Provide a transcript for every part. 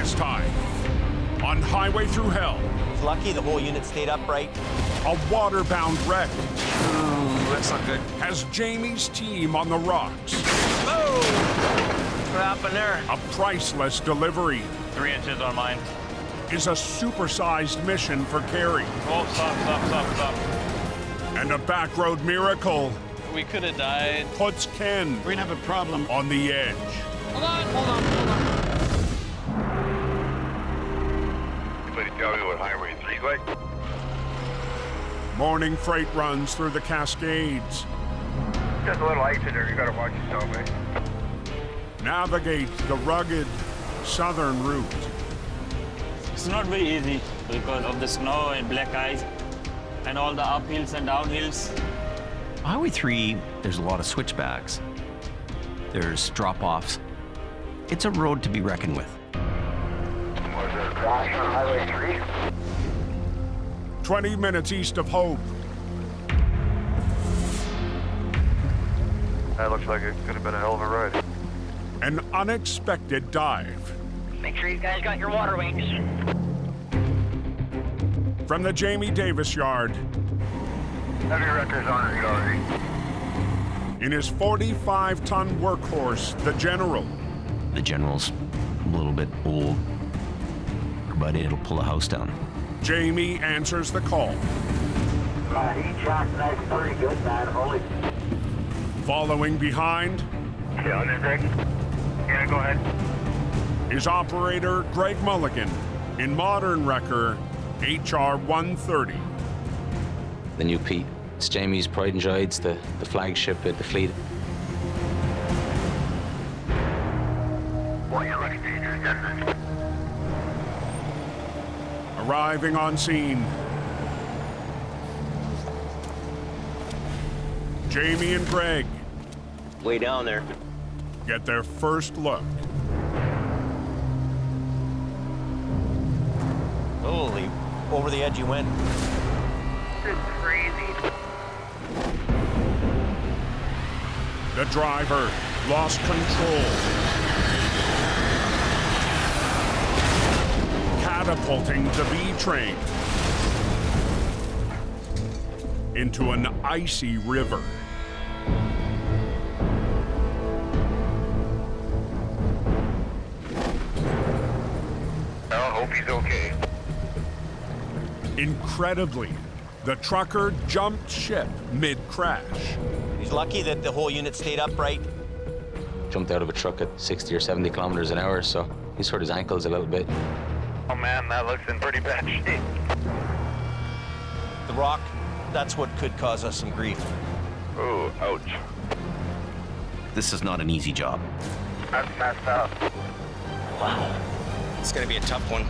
This time, on Highway Thru Hell, It's lucky the whole unit stayed upright. a water-bound wreck Ooh, that's not good. has Jamie's team on the rocks. Oh! What happened there? A priceless delivery 3 inches on mine. is a supersized mission for Carrie. Oh, stop. And a backroad miracle We could have died. puts Ken We're gonna have a problem. on the edge. Hold on. Anybody tell me what Highway 3's like? Morning freight runs through the Cascades. Just a little ice in there, you gotta watch yourself, eh? Navigate the rugged southern route. It's not very easy because of the snow and black ice and all the uphills and downhills. Highway 3, there's a lot of switchbacks. There's drop-offs. It's a road to be reckoned with. Was there a crash on Highway 3? 20 minutes east of Hope. That looks like it could have been a hell of a ride. An unexpected dive. Make sure you guys got your water wings. From the Jamie Davis yard, Heavy wreckers on it already. in his 45-ton workhorse, the General, The General's a little bit old, but it'll pull a house down. Jamie answers the call. Heat shock tonight's pretty good, man. Holy. Following behind Yeah, on there, Greg? Yeah, go ahead. is operator Greg Mulligan in modern wrecker HR 130. The new Pete. It's Jamie's pride and joy. It's the flagship of the fleet. Boy, you're looking dangerous, gentlemen. Arriving on scene, Jamie and Greg Way down there. get their first look. Holy, over the edge you went. This is crazy. The driver lost control, catapulting the B-train into an icy river. I hope he's okay. Incredibly, the trucker jumped ship mid-crash. He's lucky that the whole unit stayed upright. Jumped out of a truck at 60 or 70 kilometers an hour, so he's hurt his ankles a little bit. Oh man, that looks in pretty bad shape. The rock, that's what could cause us some grief. Ooh, ouch. This is not an easy job. That's messed up. It's gonna be a tough one.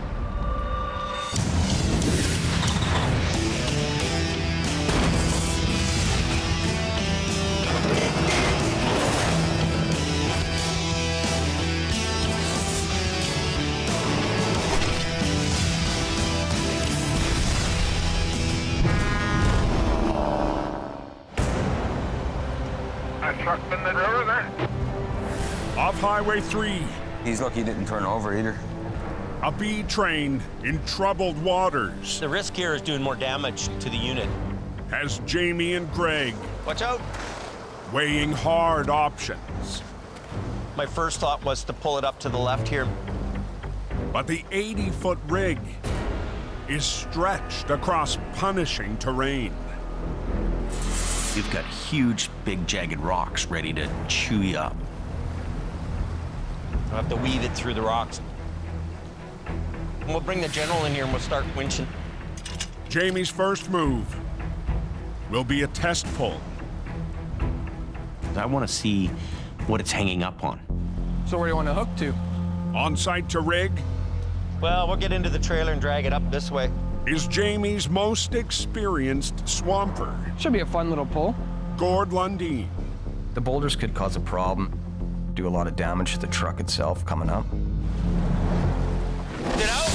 That truck in the river there? Off Highway 3, He's lucky he didn't turn over either. a B-train in troubled waters The risk here is doing more damage to the unit. has Jamie and Greg Watch out. weighing hard options. My first thought was to pull it up to the left here. But the 80-foot rig is stretched across punishing terrain. You've got huge, big, jagged rocks ready to chew you up. I'll have to weave it through the rocks. And we'll bring the General in here and we'll start winching. Jamie's first move will be a test pull. I want to see what it's hanging up on. So where do you want to hook to? On site to rig Well, we'll get into the trailer and drag it up this way. is Jamie's most experienced swamper, Should be a fun little pull. Gord Lundeen. The boulders could cause a problem, do a lot of damage to the truck itself coming up. Get out!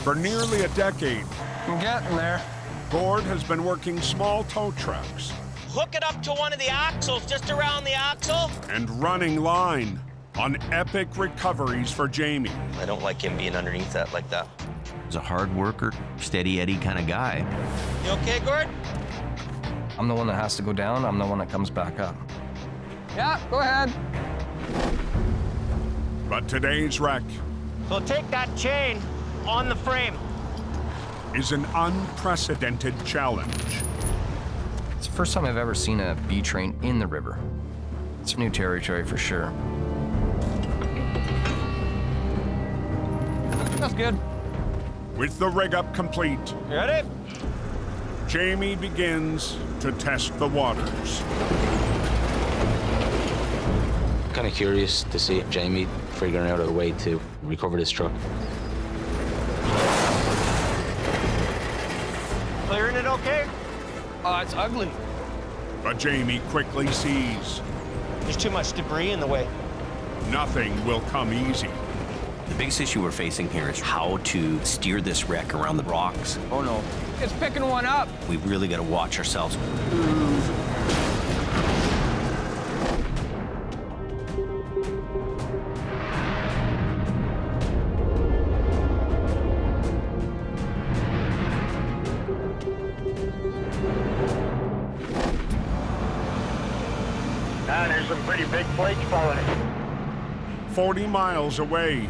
For nearly a decade, I'm getting there. Gord has been working small tow trucks Hook it up to one of the axles, just around the axle. and running line on epic recoveries for Jamie. I don't like him being underneath that like that. He's a hard worker, steady Eddie kind of guy. You okay, Gord? I'm the one that has to go down. I'm the one that comes back up. Yeah, go ahead. But today's wreck So take that chain on the frame. is an unprecedented challenge. It's the first time I've ever seen a B train in the river. It's new territory for sure. That's good. With the rig up complete, You ready? Jamie begins to test the waters. Kind of curious to see Jamie figuring out a way to recover this truck. Clearing it okay? Oh, it's ugly. But Jamie quickly sees There's too much debris in the way. nothing will come easy. The biggest issue we're facing here is how to steer this wreck around the rocks. Oh no. It's picking one up. We've really got to watch ourselves. Ah, there's some pretty big flakes falling. 40 miles away,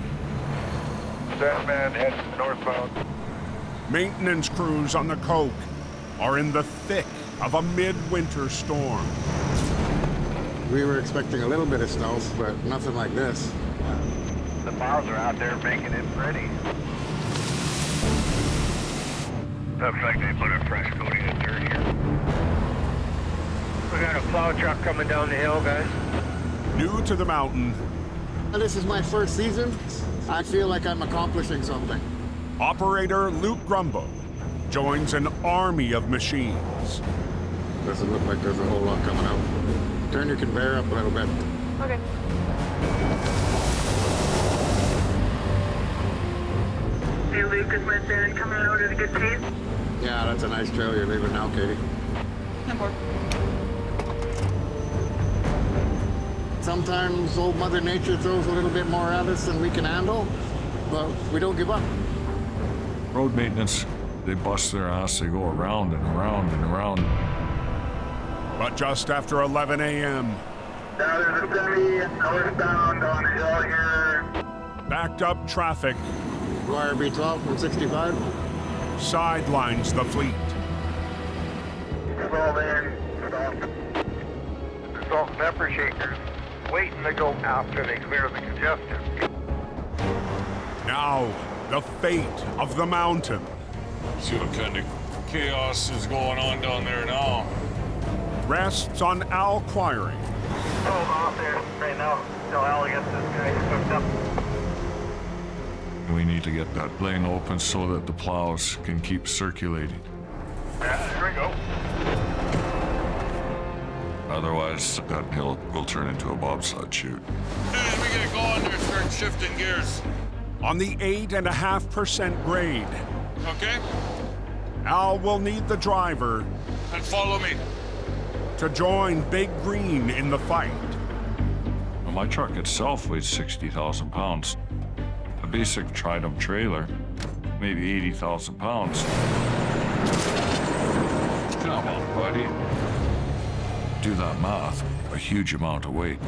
Sandman heading northbound. maintenance crews on the Coke are in the thick of a midwinter storm. We were expecting a little bit of snow, but nothing like this. The plows are out there making it pretty. Looks like they put a fresh coating of dirt here. We got a plow truck coming down the hill, guys. New to the mountain, This is my first season. I feel like I'm accomplishing something. operator Luke Grumbo joins an army of machines. Doesn't look like there's a whole lot coming out. Turn your conveyor up a little bit. Okay. Hey, Luke, is my van coming out at a good pace? Yeah, that's a nice trail you're leaving now, Katie. On board. Sometimes old Mother Nature throws a little bit more at us than we can handle, but we don't give up. Road maintenance, they bust their ass, they go around and around and around. But just after 11 a.m., Now there's a semi northbound on the hill here. backed up traffic Wire B12 from 65. sidelines the fleet. Roll in, stop. The salt and pepper shakers waiting to go after they clear the congestion. Now, the fate of the mountain. See what kind of chaos is going on down there now. Rests on Al Quiring. Hold off there right now until Al gets this guy hooked up. We need to get that lane open so that the plows can keep circulating. Yeah, there we go. Otherwise, that hill will turn into a bobsled chute. As soon as we get going there, start shifting gears. On the 8.5% grade, Okay? Al will need the driver And follow me. to join Big Green in the fight. Well, my truck itself weighs 60,000 pounds. A basic Tridum trailer, maybe 80,000 pounds. Come on, buddy. Do that math, a huge amount of weight.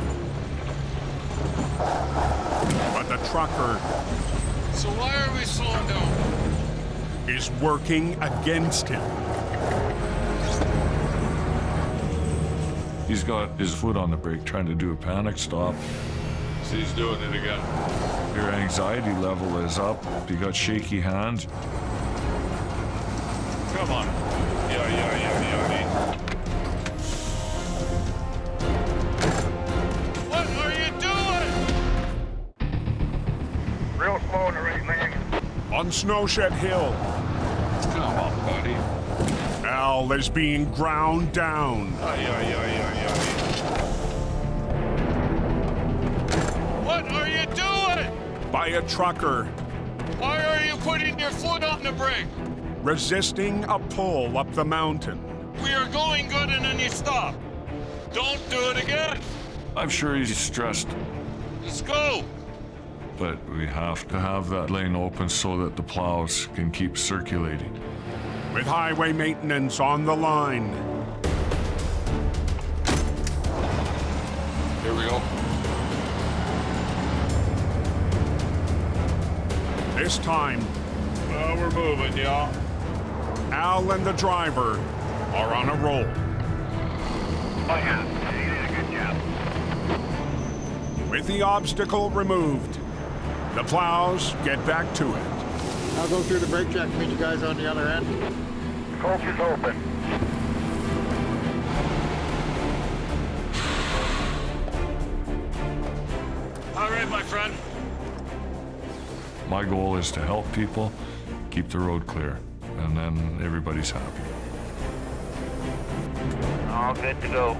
But the trucker So why are we slowing down? is working against him. He's got his foot on the brake trying to do a panic stop. See, he's doing it again. Your anxiety level is up. You got shaky hands. Come on. Yeah. What are you doing? Real slow in the right lane. On Snowshed Hill, Come on, buddy. Al is being ground down. What are you doing? By a trucker Why are you putting your foot on the brake? resisting a pull up the mountain. We are going good and then you stop. Don't do it again. I'm sure he's stressed. Let's go. But we have to have that lane open so that the plows can keep circulating. With highway maintenance on the line, Here we go. this time, We're moving, y'all. Al and the driver are on a roll. Oh, yeah. You did a good job. With the obstacle removed, the plows get back to it. I'll go through the brake check and meet you guys on the other end. Coach is open. All right, my friend. My goal is to help people, keep the road clear, and then everybody's happy. All good to go.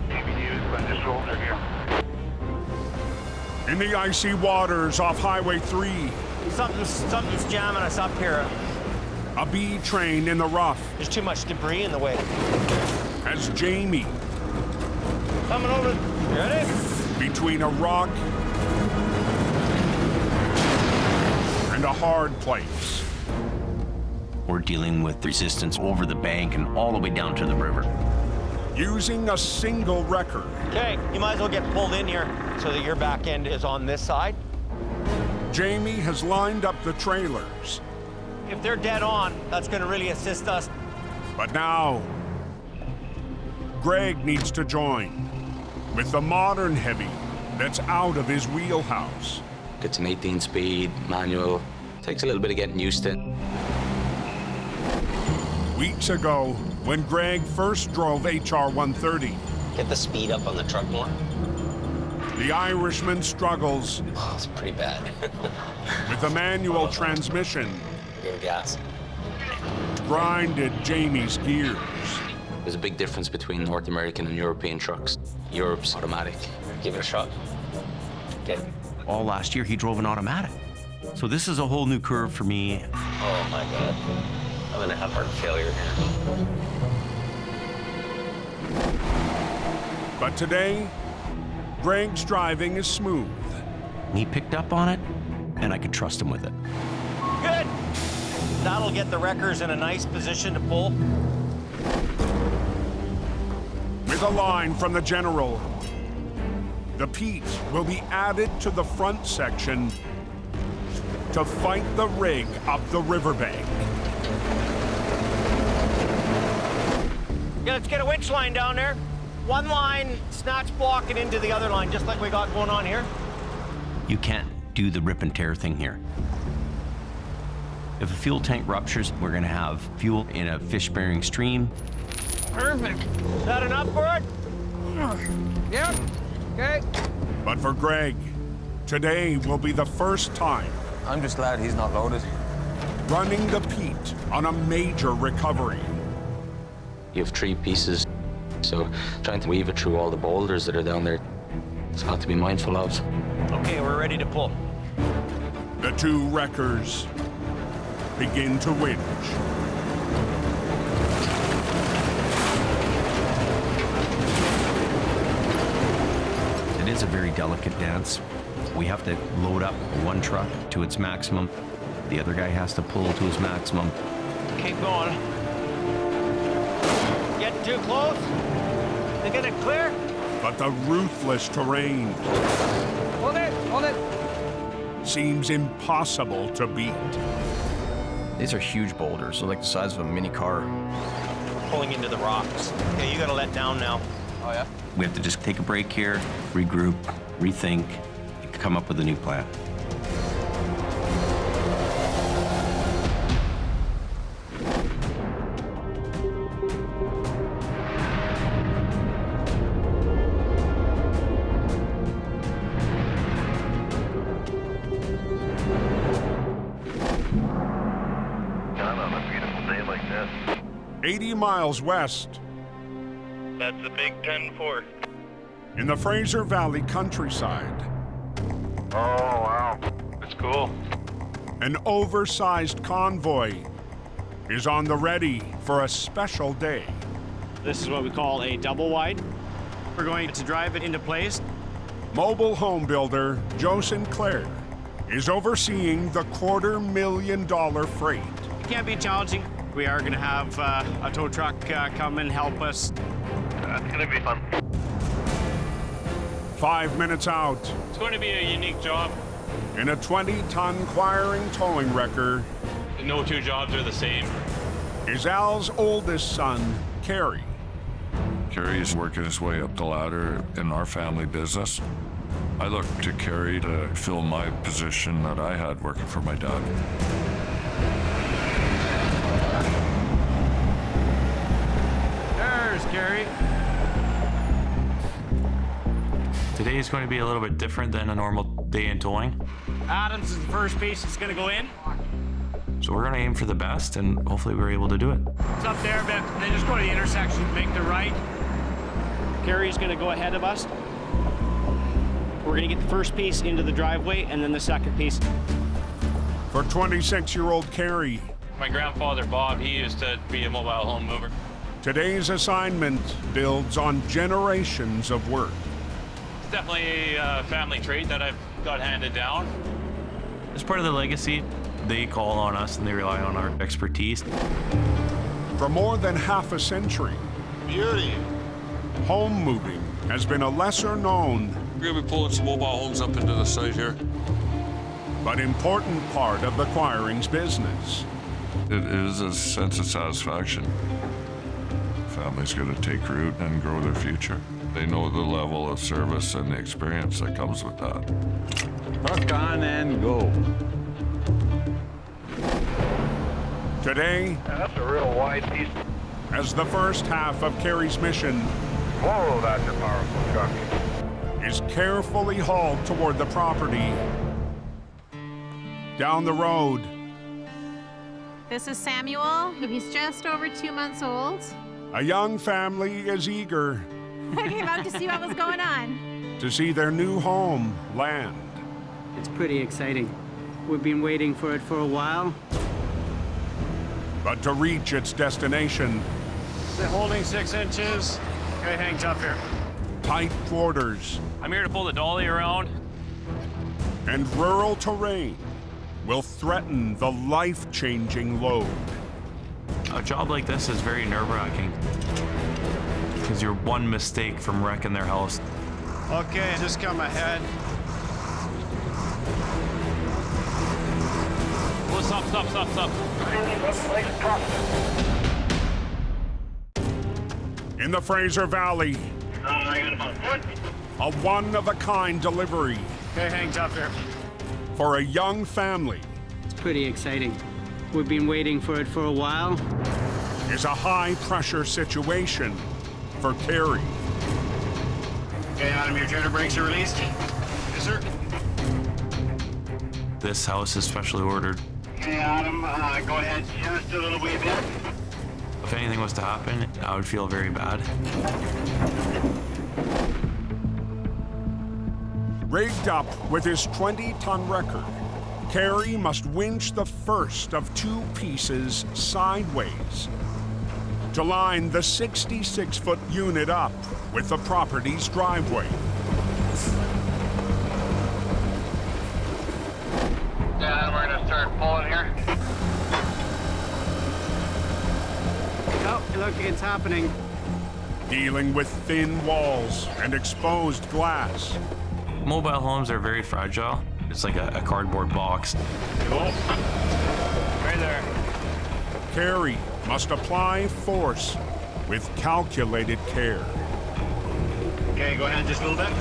Maybe use by the shoulder here. In the icy waters off Highway 3, Something's jamming us up here. a B train in the rough There's too much debris in the way. as Jamie, Coming over. You ready? between a rock and a hard place. We're dealing with resistance over the bank and all the way down to the river. Using a single wrecker, Okay, you might as well get pulled in here so that your back end is on this side. Jamie has lined up the trailers. If they're dead on, that's going to really assist us. But now, Greg needs to join with the modern heavy that's out of his wheelhouse. It's an 18-speed manual. Takes a little bit of getting used to. Weeks ago, when Greg first drove HR 130, Get the speed up on the truck more. the Irishman struggles Oh, it's pretty bad. with a manual transmission, Give gas. grinded Jamie's gears. There's a big difference between North American and European trucks. Europe's automatic. Give it a shot. Okay. All last year, he drove an automatic. So this is a whole new curve for me. Oh my God. I'm going to have heart failure here. But today, Greg's driving is smooth. He picked up on it, and I could trust him with it. Good. That'll get the wreckers in a nice position to pull. With a line from the general, the peat will be added to the front section to fight the rig up the riverbank. Yeah, let's get a winch line down there. One line, snatch block it into the other line, just like we got going on here. You can't do the rip and tear thing here. If a fuel tank ruptures, we're gonna have fuel in a fish-bearing stream. Perfect. Is that enough for it? Yep. Okay. But for Greg, today will be the first time I'm just glad he's not loaded. running the peat on a major recovery. You have 3 pieces, so trying to weave it through all the boulders that are down there, it's got to be mindful of. Okay, we're ready to pull. The 2 wreckers begin to winch. It is a very delicate dance. We have to load up one truck to its maximum. The other guy has to pull to his maximum. Keep going. Getting too close? They get it clear? But the ruthless terrain Hold it. Hold it. seems impossible to beat. These are huge boulders. They're like the size of a mini car. Pulling into the rocks. Okay, you gotta let down now. Oh, yeah? We have to just take a break here, regroup, rethink, and come up with a new plan. Not on a beautiful day like this. 80 miles west, That's the Big 10-4. in the Fraser Valley countryside, Oh, wow. That's cool. an oversized convoy is on the ready for a special day. This is what we call a double wide. We're going to drive it into place. Mobile home builder Joe Sinclair is overseeing the $250,000 freight. It can't be challenging. We are going to have a tow truck come and help us. That's going to be fun. 5 minutes out It's going to be a unique job. in a 20-ton acquiring towing wrecker No two jobs are the same. is Al's oldest son, Kerry. Kerry's working his way up the ladder in our family business. I look to Kerry to fill my position that I had working for my dad. There's Kerry. Today is going to be a little bit different than a normal day in towing. Adams is the first piece that's going to go in. So we're going to aim for the best, and hopefully we're able to do it. It's up there a bit, and then just go to the intersection, make the right. Kerry's going to go ahead of us. We're going to get the first piece into the driveway, and then the second piece. For 26-year-old Kerry, My grandfather, Bob, he used to be a mobile home mover. today's assignment builds on generations of work. It's definitely a family trait that I've got handed down. As part of the legacy, they call on us and they rely on our expertise. For more than half a century, Beauty. home moving has been a lesser known We're going to be pulling some mobile homes up into the site here. but important part of the acquiring's business. It is a sense of satisfaction. Family's going to take root and grow their future. They know the level of service and the experience that comes with that. Hook on and go. Today, That's a real wide piece. as the first half of Kerry's mission Whoa, that's a powerful truck. is carefully hauled toward the property, down the road, This is Samuel. He's just over 2 months old. a young family is eager I came out to see what was going on. to see their new home land. It's pretty exciting. We've been waiting for it for a while. But to reach its destination, Is it holding 6 inches? Okay, hangs up here. tight quarters I'm here to pull the dolly around. and rural terrain will threaten the life-changing load. A job like this is very nerve-wracking because you're one mistake from wrecking their house. Okay, just come ahead. Oh, stop. In the Fraser Valley, a one-of-a-kind delivery Okay, hangs up here. for a young family It's pretty exciting. We've been waiting for it for a while. is a high-pressure situation for Kerry. Okay, Adam, your trailer brakes are released. Yes, sir. This house is specially ordered. Okay, Adam, go ahead just a little wee bit. If anything was to happen, I would feel very bad. Rigged up with his 20-ton wrecker, Kerry must winch the first of 2 pieces sideways to line the 66-foot unit up with the property's driveway. Yeah, we're gonna start pulling here. Oh, look, it's happening. Dealing with thin walls and exposed glass, Mobile homes are very fragile. It's like a cardboard box. Right there. Kerry must apply force with calculated care. Okay, go ahead just a little bit.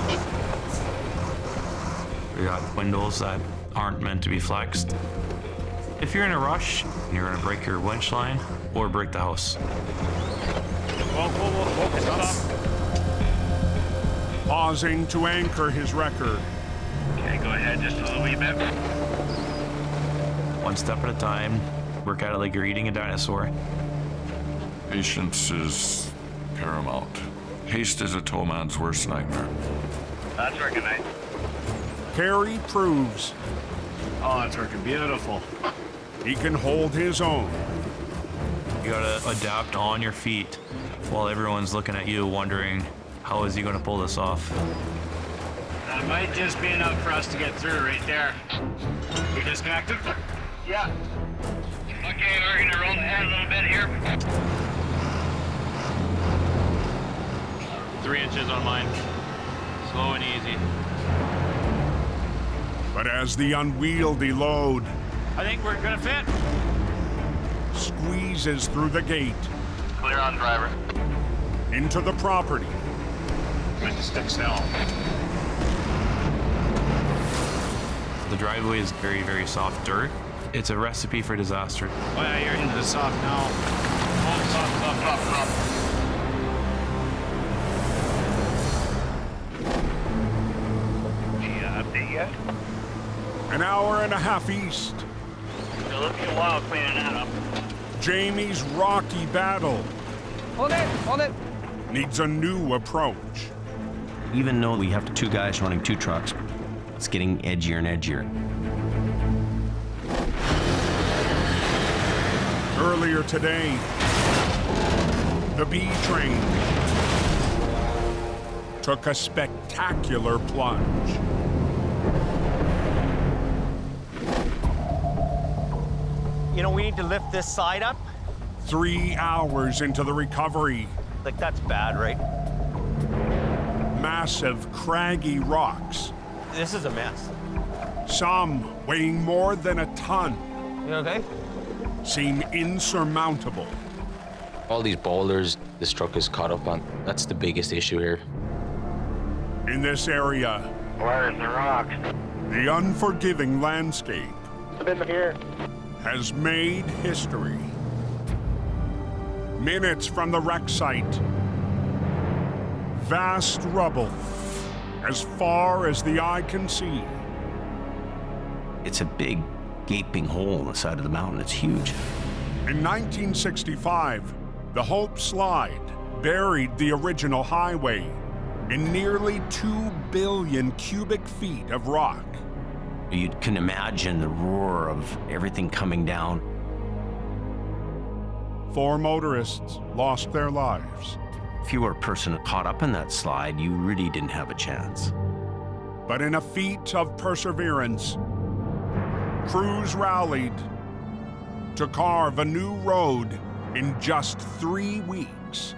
We got windows that aren't meant to be flexed. If you're in a rush, you're gonna break your winch line or break the house. Whoa, stop. Pausing to anchor his wrecker, Okay, go ahead just a little wee bit. One step at a time, work at it like you're eating a dinosaur. Patience is paramount. Haste is a towman's worst nightmare. That's working nice. Kerry proves Oh, it's working beautiful. he can hold his own. You gotta adapt on your feet. while everyone's looking at you wondering, how is he going to pull this off? That might just be enough for us to get through right there. We disconnected? Yeah. Okay, we're gonna roll ahead a little bit here. 3 inches on mine. Slow and easy. But as the unwieldy load I think we're gonna fit. squeezes through the gate Clear on driver. into the property, Meant to stick still. The driveway is very, very soft dirt. It's a recipe for disaster. Oh yeah, you're into the soft now. Oh, stop. Yeah, update yet? an hour and a half east. It'll be a while cleaning that up. Jamie's rocky battle Hold it. needs a new approach. Even though we have 2 guys running 2 trucks, it's getting edgier and edgier. Earlier today, the B train took a spectacular plunge. You know, we need to lift this side up. 3 hours into the recovery, Like, that's bad, right? massive craggy rocks, This is a mess. some weighing more than a ton, You okay? seem insurmountable. All these boulders this truck is caught up on, that's the biggest issue here. In this area, Where's the rocks? the unforgiving landscape I've been here. has made history. Minutes from the wreck site, vast rubble as far as the eye can see. It's a big, gaping hole in the side of the mountain. It's huge. In 1965, the Hope Slide buried the original highway in nearly 2 billion cubic feet of rock. You can imagine the roar of everything coming down. 4 motorists lost their lives. If you were a person caught up in that slide, you really didn't have a chance. But in a feat of perseverance, crews rallied to carve a new road in just 3 weeks.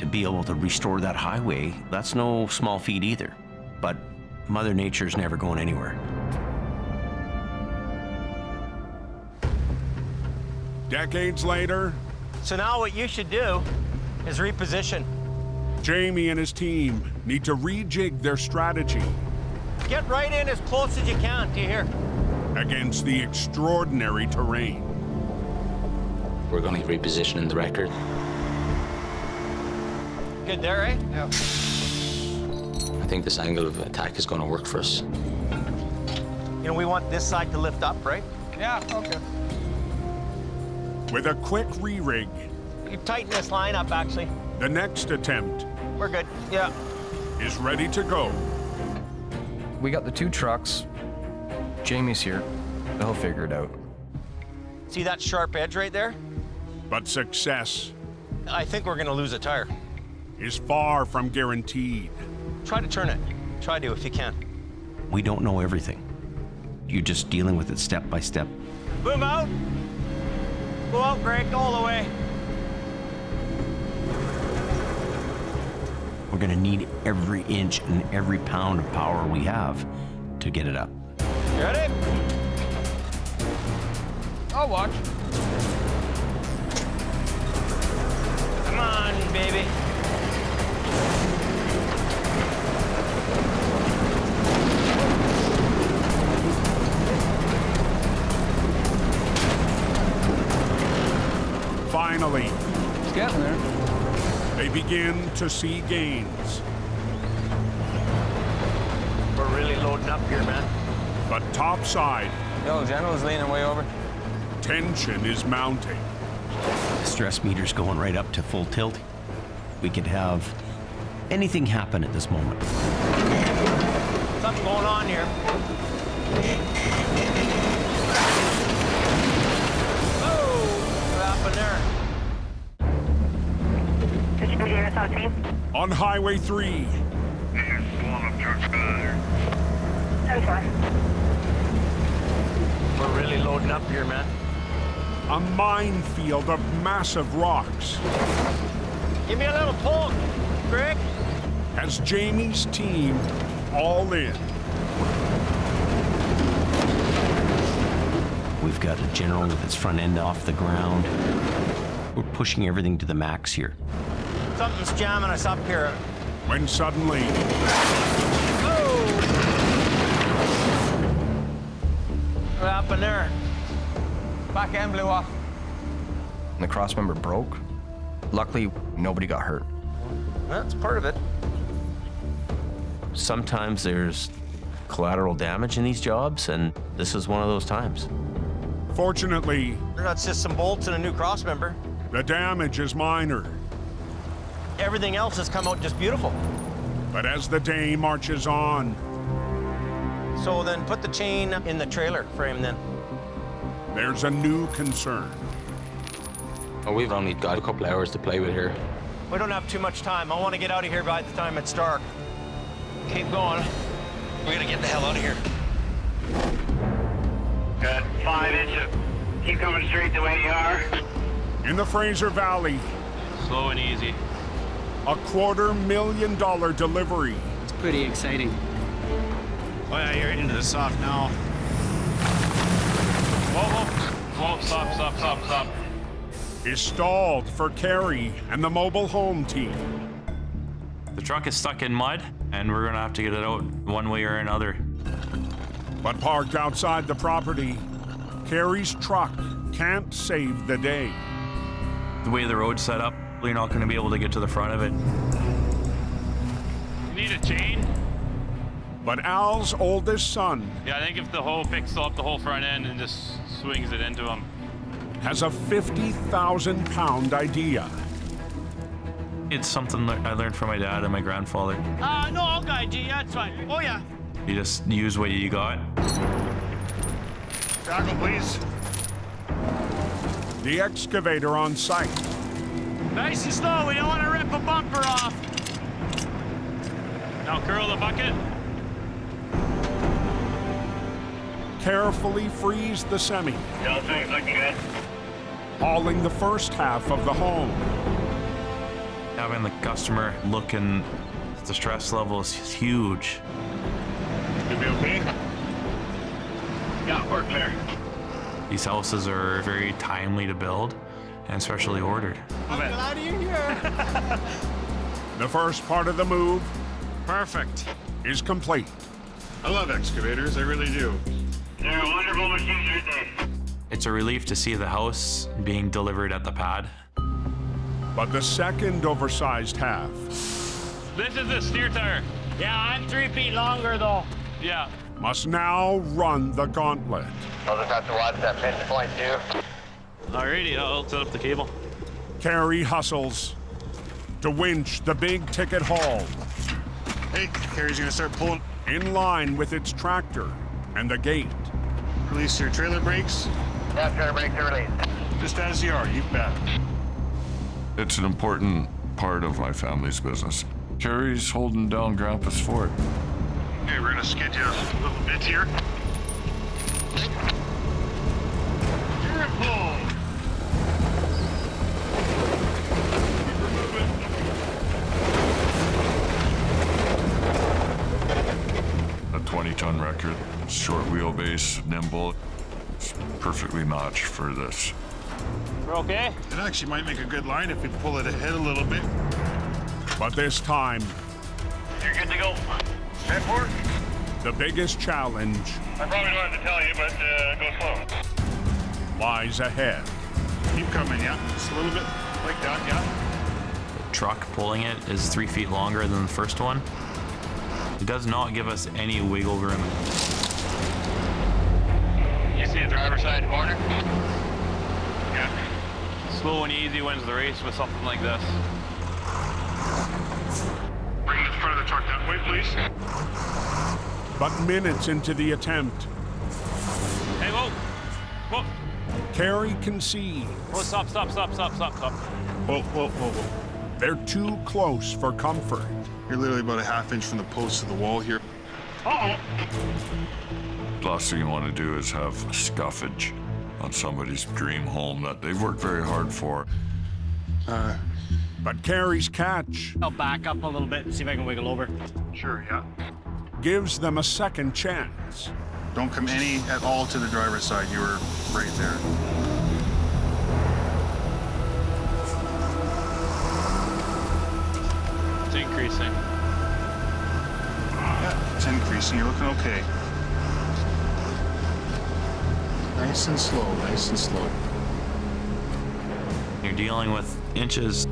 To be able to restore that highway, that's no small feat either. But Mother Nature's never going anywhere. Decades later, So now what you should do is reposition. Jamie and his team need to rejig their strategy Get right in as close as you can to here. against the extraordinary terrain. We're going to reposition in the record. Good there, eh? Yeah. I think this angle of attack is going to work for us. You know, we want this side to lift up, right? Yeah, okay. With a quick re-rig, You tighten this line up, actually. the next attempt We're good. Yeah. is ready to go. We got the 2 trucks. Jamie's here. He'll figure it out. See that sharp edge right there? But success I think we're gonna lose a tire. is far from guaranteed. Try to turn it. Try to if you can. We don't know everything. You're just dealing with it step by step. Boom out. Go out, Greg, all the way. We're gonna need every inch and every pound of power we have to get it up. You ready? I'll watch. Come on, baby. Finally, It's getting there. they begin to see gains. We're really loading up here, man. But topside, Yo, General's leaning way over. tension is mounting. The stress meter's going right up to full tilt. We could have anything happen at this moment. Something going on here. Oh, what happened there? talk to you. On Highway 3. He's blowing up trucks down there. 10-4. We're really loading up here, man. A minefield of massive rocks. Give me a little pull, Greg. As Jamie's team all in. We've got a general with its front end off the ground. We're pushing everything to the max here. Something's jamming us up here. When suddenly, What happened there? Back end blew off. And the crossmember broke. Luckily, nobody got hurt. That's part of it. Sometimes there's collateral damage in these jobs, and this is one of those times. fortunately, That's just some bolts and a new crossmember. the damage is minor. Everything else has come out just beautiful. But as the day marches on, So then put the chain in the trailer frame then. there's a new concern. Oh, we've only got a couple hours to play with here. We don't have too much time. I want to get out of here by the time it's dark. Keep going. We gotta get the hell out of here. Got 5 inches. Keep coming straight the way you are. In the Fraser Valley, Slow and easy. a $250,000 delivery It's pretty exciting. Oh yeah, you're into the soft now. Whoa, whoa. Whoa, stop. is stalled for Carrie and the mobile home team. The truck is stuck in mud, and we're gonna have to get it out one way or another. But parked outside the property, Carrie's truck can't save the day. The way the road's set up, you're not gonna be able to get to the front of it. You need a chain? But Al's oldest son Yeah, I think if the hoe picks up the whole front end and just swings it into him. has a 50,000-pound idea. It's something that I learned from my dad and my grandfather. No, I'll guide you. Yeah, it's fine. Oh yeah. You just use what you got. Tackle, please. The excavator on site Nice and slow. We don't want to rip a bumper off. Now curl the bucket. carefully frees the semi, Still things looking good. hauling the first half of the home. Having the customer looking, the stress level is huge. You be okay? Yeah, we're clear. These houses are very timely to build and especially ordered. I'm glad you're here. The first part of the move Perfect. is complete. I love excavators, I really do. They're a wonderful machine, aren't they? It's a relief to see the house being delivered at the pad. But the second oversized half This is the steer tire. Yeah, I'm 3 feet longer though. Yeah. must now run the gauntlet. I'll just have to watch that pinch point too. Alrighty, I'll set up the cable. Carrie hustles to winch the big ticket haul Hey, Carrie's gonna start pulling. in line with its tractor and the gate. Release your trailer brakes. Yeah, trailer brakes are released. Just as you are, you bet. It's an important part of my family's business. Carrie's holding down Grandpa's fort. Okay, we're gonna skid you a little bit here. Careful! A 20-ton record, short wheelbase, nimble. It's perfectly matched for this. We're okay? It actually might make a good line if we pull it ahead a little bit. But this time, You're good to go. Head forward. the biggest challenge I probably don't have to tell you, but go slow. lies ahead. Keep coming, yeah. Just a little bit like that, yeah. The truck pulling it is 3 feet longer than the first one. It does not give us any wiggle room. You see the driver's side corner? Yeah. Slow and easy wins the race with something like this. Bring the front of the truck that way, please. But minutes into the attempt, Hey, whoa! Whoa! Carrie can see Whoa, stop. Whoa. They're too close for comfort. You're literally about a half inch from the post to the wall here. The last thing you want to do is have a scuffage on somebody's dream home that they've worked very hard for. But Carey's catch I'll back up a little bit and see if I can wiggle over. Sure, yeah. gives them a second chance. Don't come any at all to the driver's side. You were right there. It's increasing. Yeah, it's increasing. You're looking okay. Nice and slow, nice and slow. You're dealing with inches.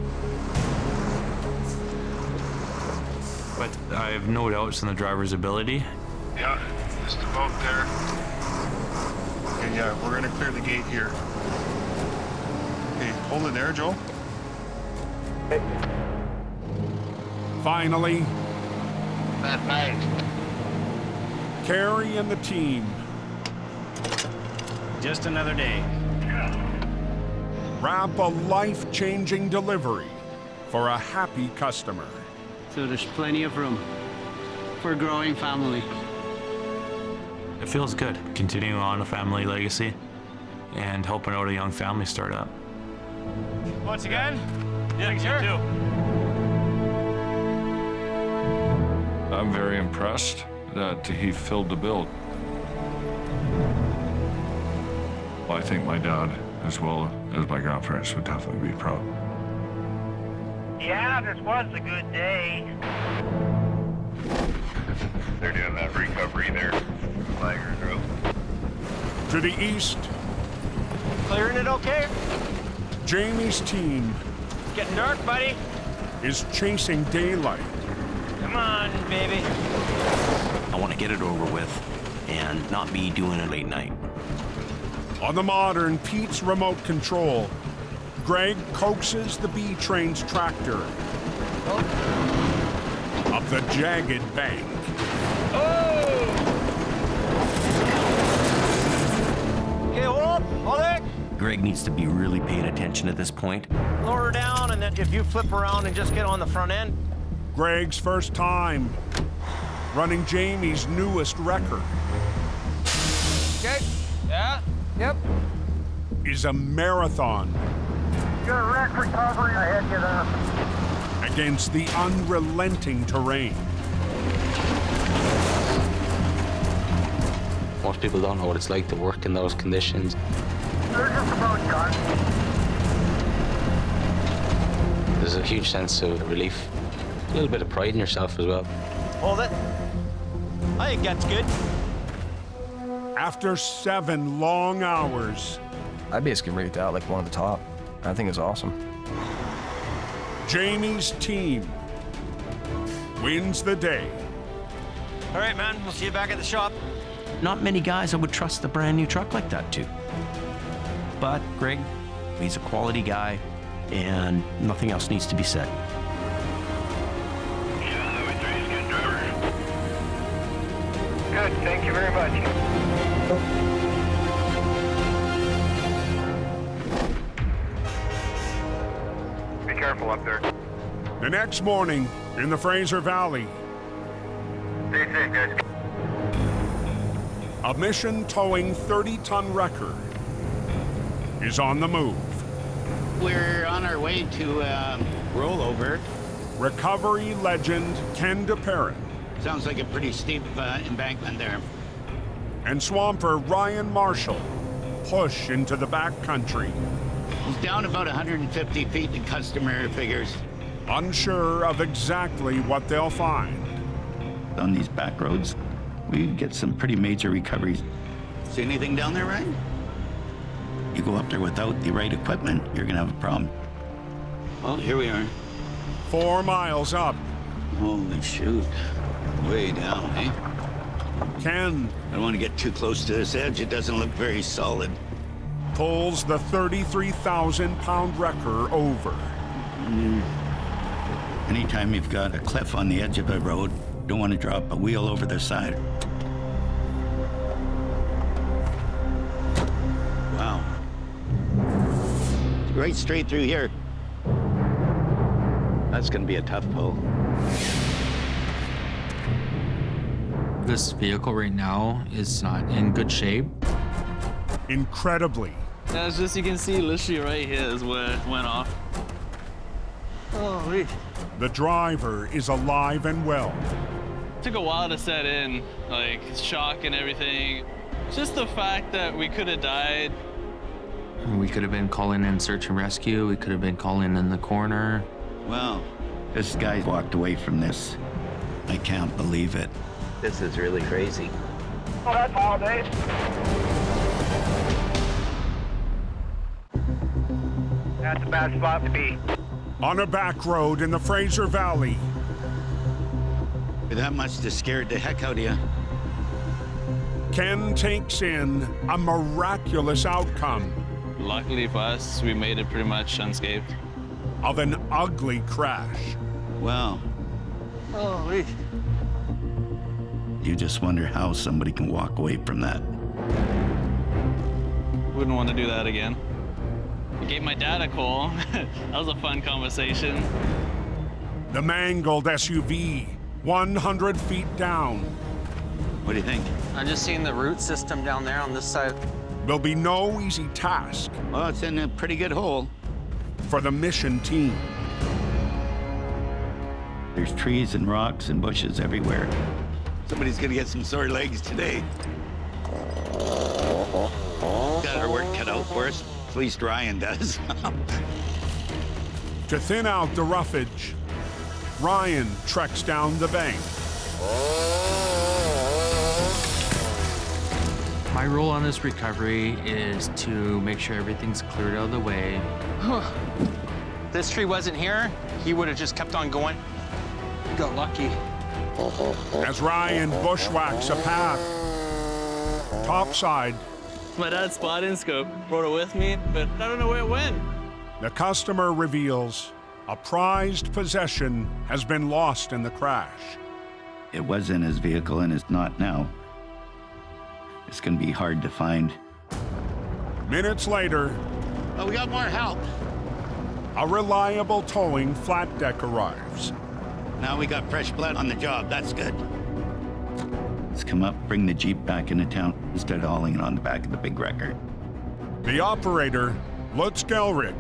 But I have no doubts in the driver's ability. Yeah, just about there. Okay, yeah, we're gonna clear the gate here. Okay, hold it there, Joe. Finally, That's nice. Carey and the team Just another day. wrap a life-changing delivery for a happy customer. So there's plenty of room for a growing family. It feels good continuing on a family legacy and helping out a young family startup. Once again? Yeah, you too. I'm very impressed that he filled the bill. I think my dad, as well as my grandparents, would definitely be proud. Yeah, this was a good day. They're doing that recovery there. Flaggers rope. To the east, Clearing it okay? Jamie's team Getting dark, buddy. is chasing daylight. Come on, baby. I want to get it over with and not be doing it late night. On the modern Pete's remote control, Greg coaxes the B train's tractor up the jagged bank. Okay, hold it. Greg needs to be really paying attention at this point. Lower her down, and then if you flip around and just get on the front end. Greg's first time running Jamie's newest record Okay. Yeah. Yep. is a marathon Good wreck recovery ahead you there. against the unrelenting terrain. Most people don't know what it's like to work in those conditions. They're just about done. There's a huge sense of relief, a little bit of pride in yourself as well. Hold it. I think that's good. After 7 long hours, I basically rate that like one of the top. I think it's awesome. Jamie's team wins the day. All right, man. We'll see you back at the shop. Not many guys I would trust a brand new truck like that to. But Greg, he's a quality guy, and nothing else needs to be said. Yeah, Highway 3 is good driver. Good, thank you very much. Be careful up there. The next morning in the Fraser Valley, Stay safe, guys. a mission towing 30-ton record is on the move. We're on our way to rollover. Recovery legend Ken DePerrin Sounds like a pretty steep embankment there. and swamper Ryan Marshall push into the backcountry, It's down about 150 feet, the customer figures. unsure of exactly what they'll find. On these back roads, we get some pretty major recoveries. See anything down there, Ryan? You go up there without the right equipment, you're gonna have a problem. Well, here we are. 4 miles up, Holy shoot. Way down, eh? Ken I don't want to get too close to this edge. It doesn't look very solid. pulls the 33,000-pound wrecker over. Anytime you've got a cliff on the edge of a road, don't want to drop a wheel over the side. Wow. Right straight through here. That's going to be a tough pull. This vehicle right now is not in good shape. Incredibly. Yeah, it's just you can see literally right here is where it went off. Holy. The driver is alive and well. It took a while to set in, like shock and everything. Just the fact that we could have died. We could have been calling in search and rescue. We could have been calling in the coroner. Well, this guy walked away from this. I can't believe it. This is really crazy. Oh, that's all, Dave. That's a bad spot to be. On a back road in the Fraser Valley. With that much, just scared the heck out of you. Ken takes in a miraculous outcome. Luckily for us, we made it pretty much unscathed. Of an ugly crash. Wow. Holy. You just wonder how somebody can walk away from that. Wouldn't want to do that again. I gave my dad a call. That was a fun conversation. The mangled SUV, 100 feet down. What do you think? I'm just seeing the root system down there on this side. Will be no easy task. Well, it's in a pretty good hole. For the mission team. There's trees and rocks and bushes everywhere. Somebody's gonna get some sore legs today. Got our work cut out for us. At least Ryan does. To thin out the roughage, Ryan treks down the bank. My role on this recovery is to make sure everything's cleared out of the way. This tree wasn't here, he would have just kept on going. We got lucky. As Ryan bushwhacks a path, topside. My dad's spotting scope brought it with me, but I don't know where it went. The customer reveals a prized possession has been lost in the crash. It was in his vehicle and it's not now. It's gonna be hard to find. Minutes later, oh, we got more help. A reliable towing flat deck arrives. Now we got fresh blood on the job. That's good. Let's come up, bring the Jeep back into town instead of hauling it on the back of the big wrecker. The operator, Lutz Gelrick,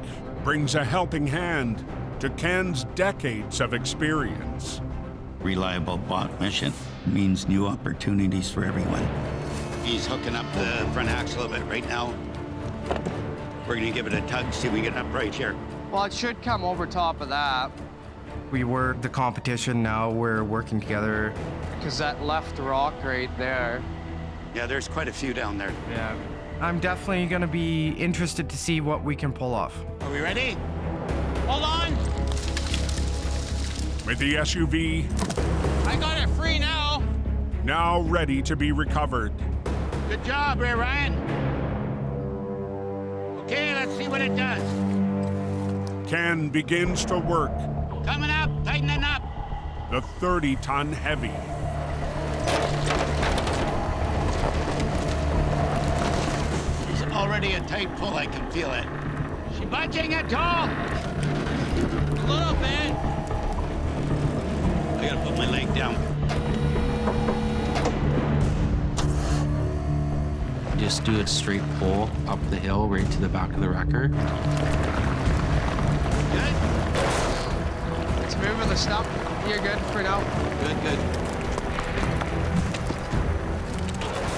brings a helping hand to Ken's decades of experience. Reliable bot mission means new opportunities for everyone. He's hooking up the front axle of it right now. We're gonna give it a tug, see if we get it up right here. Well, it should come over top of that. We were the competition, now we're working together. Because that left rock right there. Yeah, there's quite a few down there. Yeah. I'm definitely gonna be interested to see what we can pull off. Are we ready? Hold on! With the SUV I got it free now! now ready to be recovered. Good job, Ray Ryan. Okay, let's see what it does. Ken begins to work. Coming up, tightening up. The 30-ton heavy. It's already a tight pull, I can feel it. She budging at all? A little bit. I gotta put my leg down. Just do a straight pull up the hill right to the back of the wrecker. Good. It's moving the stump. You're good for now. Good, good.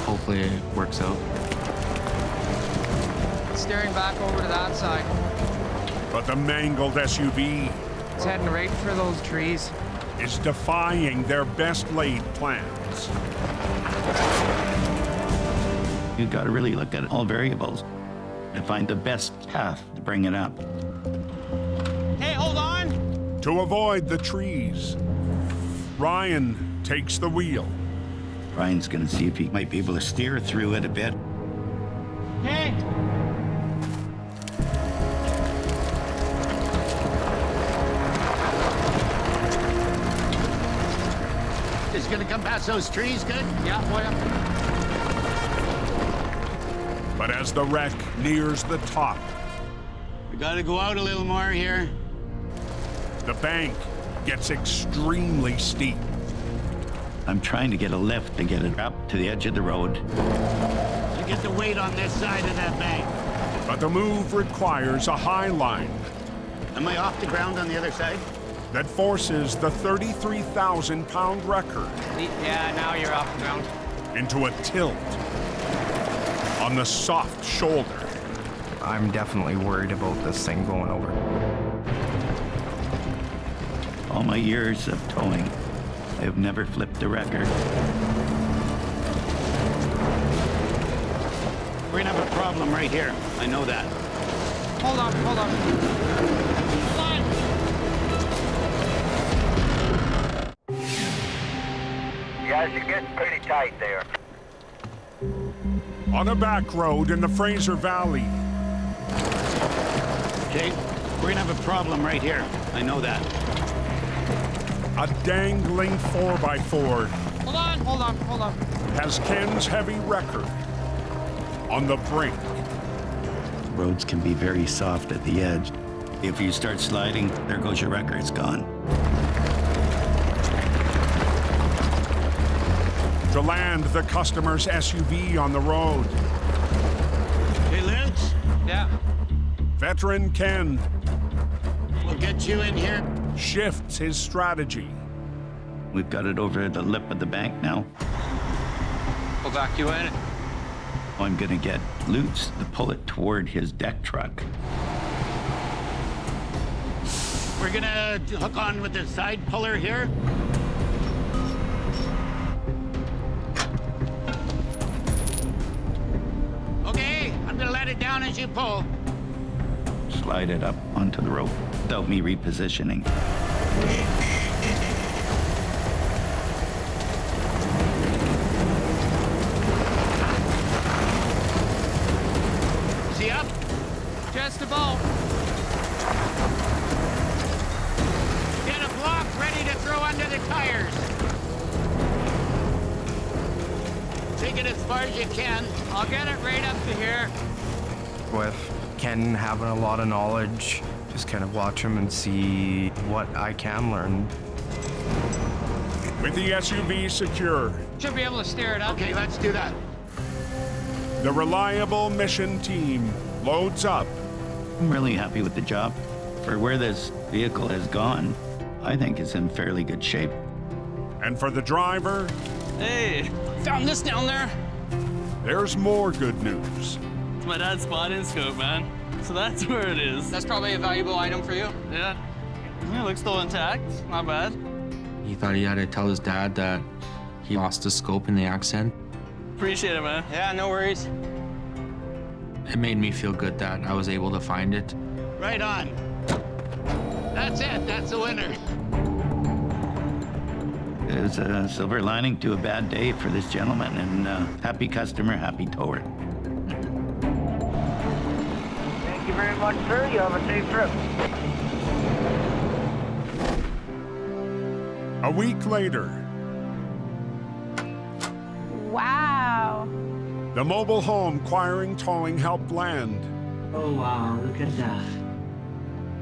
Hopefully it works out. Steering back over to that side. But the mangled SUV It's heading right for those trees. is defying their best laid plans. You gotta really look at all variables to find the best path to bring it up. Hey, hold on! To avoid the trees, Ryan takes the wheel. Ryan's gonna see if he might be able to steer through it a bit. Hey! Is he gonna come past those trees good? Yeah, boy. But as the wreck nears the top, We gotta go out a little more here. The bank gets extremely steep. I'm trying to get a lift to get it up to the edge of the road. You get the weight on this side of that bank. But the move requires a high line. Am I off the ground on the other side? That forces the 33,000-pound wrecker Yeah, now you're off the ground. into a tilt on the soft shoulder. I'm definitely worried about this thing going over. All my years of towing, I've never flipped a wrecker. We're gonna have a problem right here. I know that. Hold on. Guys, you're getting pretty tight there. On a back road in the Fraser Valley, Okay, we're gonna have a problem right here. I know that. a dangling 4x4 Hold on. has Ken's heavy wrecker on the brink. Roads can be very soft at the edge. If you start sliding, there goes your wrecker, it's gone. To land the customer's SUV on the road, Hey, Lynch? Yeah. veteran Ken We'll get you in here. shifts his strategy. We've got it over the lip of the bank now. We'll back you in. I'm gonna get Lutz to pull it toward his deck truck. We're gonna hook on with the side puller here. Okay, I'm gonna let it down as you pull. Slide it up onto the rope without me repositioning. Is he up? Just about. Get a block ready to throw under the tires. Take it as far as you can. I'll get it right up to here. With Ken having a lot of knowledge, just kind of watch him and see what I can learn. With the SUV secure, Should be able to steer it up. Okay, let's do that. the reliable mission team loads up. I'm really happy with the job. For where this vehicle has gone, I think it's in fairly good shape. And for the driver, Hey, found this down there. there's more good news. It's my dad's spotting scope, man. So that's where it is. That's probably a valuable item for you. Yeah. Yeah, it looks still intact. Not bad. He thought he had to tell his dad that he lost his scope in the accident. Appreciate it, man. Yeah, no worries. It made me feel good that I was able to find it. Right on. That's it. That's the winner. There's a silver lining to a bad day for this gentleman, and happy customer, happy tower. Thank you very much, sir. You have a safe trip. A week later, Wow. the mobile home Quiring Towing helped land Oh, wow, look at that.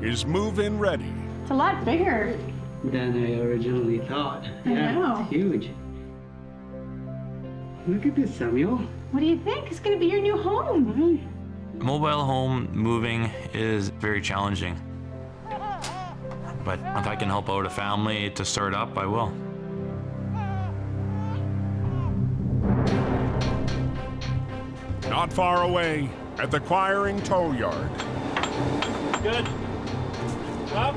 is move-in ready. It's a lot bigger. Than I originally thought. I know. It's huge. Look at this, Samuel. What do you think? It's going to be your new home. Mobile home moving is very challenging. But if I can help out a family to start up, I will. Not far away at the Quiring Tow Yard, Good. Up.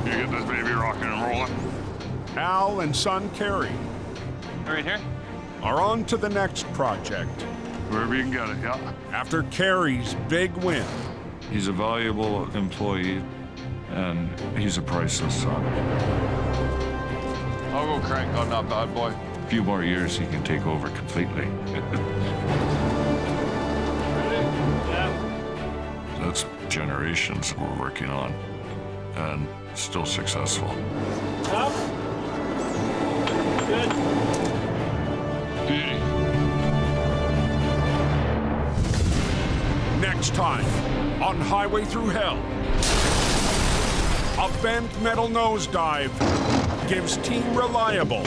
You get this baby rocking and rolling. Al and son Kerry Right here. are on to the next project Wherever you can get it, yeah. after Kerry's big win. He's a valuable employee, and he's a priceless son. I'll go crank on that bad boy. A few more years, he can take over completely. That's generations we're working on, and still successful. Up. Good. Beauty. Next time on Highway Thru Hell. A bent metal nosedive gives Team Reliable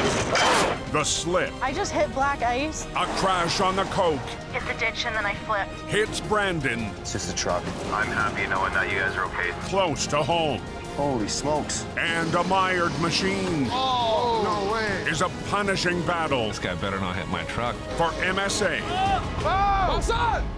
the slip. I just hit black ice. A crash on the coke Hit the ditch and then I flipped. hits Brandon It's just a truck. I'm happy knowing that you guys are okay. close to home. Holy smokes. And a mired machine Oh, no way. is a punishing battle This guy better not hit my truck. for MSA. Oh!